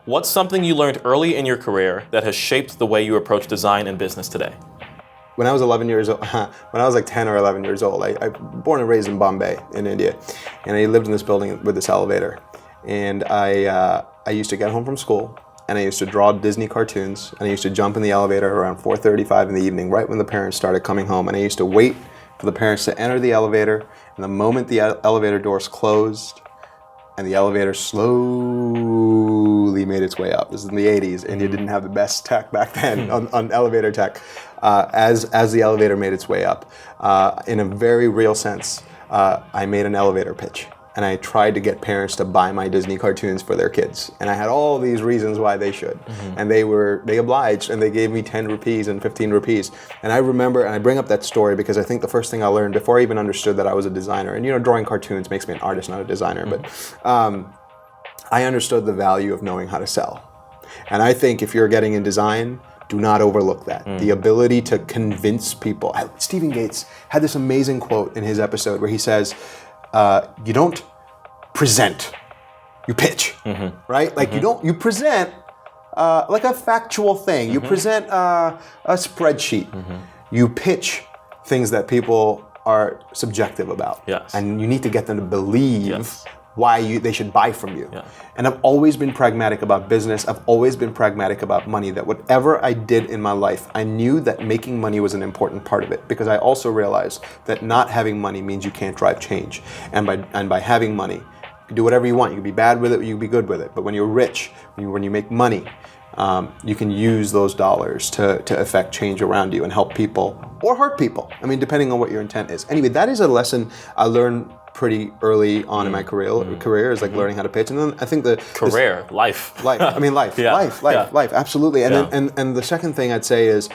What's something you learned early in your career that has shaped the way you approach design and business today? When I was 11 years old, when I was like 10 or 11 years old, I born and raised in Bombay, in India, and I lived in this building with this elevator. And I used to get home from school, and I used to draw Disney cartoons, and I used to jump in the elevator around 4:35 in the evening, right when the parents started coming home, and I used to wait for the parents to enter the elevator, and the moment the elevator doors closed, and the elevator slowly made its way up. This is in the 80s, and you didn't have the best tech back then on elevator tech. As the elevator made its way up, in a very real sense, I made an elevator pitch. And I tried to get parents to buy my Disney cartoons for their kids. And I had all these reasons why they should. And they obliged, and they gave me 10 rupees and 15 rupees. And I remember, and I bring up that story because I think the first thing I learned before I even understood that I was a designer, and drawing cartoons makes me an artist, not a designer, but I understood the value of knowing how to sell. And I think if you're getting in design, do not overlook that. The ability to convince people. Stephen Gates had this amazing quote in his episode where he says, you don't present, you pitch, right? Like you present like a factual thing. You present a spreadsheet. You pitch things that people are subjective about. Yes. And you need to get them to believe why they should buy from you. Yeah. And I've always been pragmatic about business. I've always been pragmatic about money, that whatever I did in my life, I knew that making money was an important part of it, because I also realized that not having money means you can't drive change. And by having money, you can do whatever you want. You can be bad with it, you can be good with it. But when you're rich, when you make money, you can use those dollars to affect change around you and help people or hurt people. I mean, depending on what your intent is. Anyway, that is a lesson I learned pretty early on in my career is like learning how to pitch. And then I think Life. I mean, life, life, absolutely. And then the second thing I'd say is,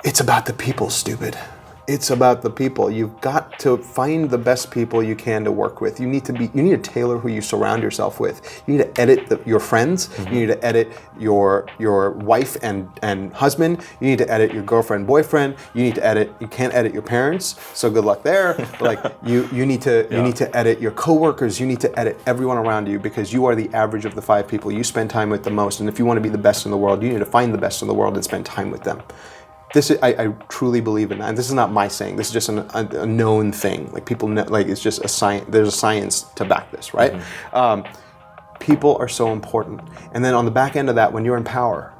it's about the people, stupid. It's about the people. You've got to find the best people you can to work with. You need to tailor who you surround yourself with. You need to edit your friends. You need to edit your wife and husband. You need to edit your girlfriend, boyfriend. You can't edit your parents, so good luck there. But like you need to edit your coworkers. You need to edit everyone around you, because you are the average of the 5 people you spend time with the most. And if you want to be the best in the world, you need to find the best in the world and spend time with them. I truly believe in that. And this is not my saying. This is just a known thing. Like people know, like it's just a science. There's a science to back this, right? People are so important. And then on the back end of that, when you're in power,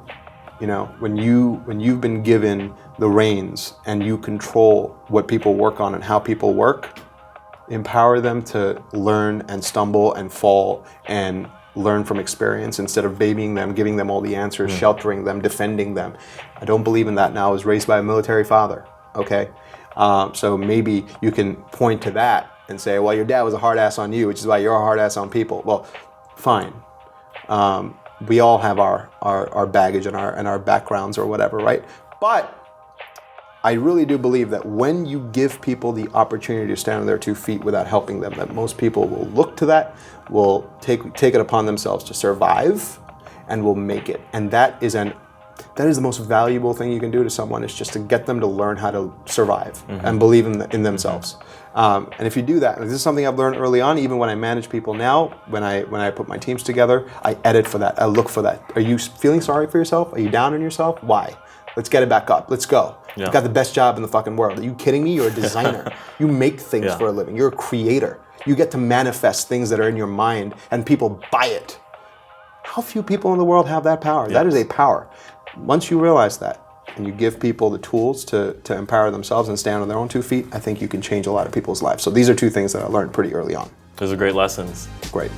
when you've been given the reins and you control what people work on and how people work, empower them to learn and stumble and fall and learn from experience instead of babying them, giving them all the answers, sheltering them, defending them. I don't believe in that now. I was raised by a military father, okay? So maybe you can point to that and say, well, your dad was a hard ass on you, which is why you're a hard ass on people. Well, fine. We all have our baggage and our backgrounds or whatever, right? But I really do believe that when you give people the opportunity to stand on their 2 feet without helping them, that most people will look to that, will take it upon themselves to survive, and will make it. And that is the most valuable thing you can do to someone, is just to get them to learn how to survive and believe in themselves. And if you do that, and this is something I've learned early on, even when I manage people now, when I put my teams together, I edit for that, I look for that. Are you feeling sorry for yourself? Are you down on yourself? Why? Let's get it back up. Let's go. Yeah. You've got the best job in the fucking world. Are you kidding me? You're a designer. You make things for a living. You're a creator. You get to manifest things that are in your mind, and people buy it. How few people in the world have that power? Yes. That is a power. Once you realize that, and you give people the tools to empower themselves and stand on their own 2 feet, I think you can change a lot of people's lives. So these are 2 things that I learned pretty early on. Those are great lessons. Great.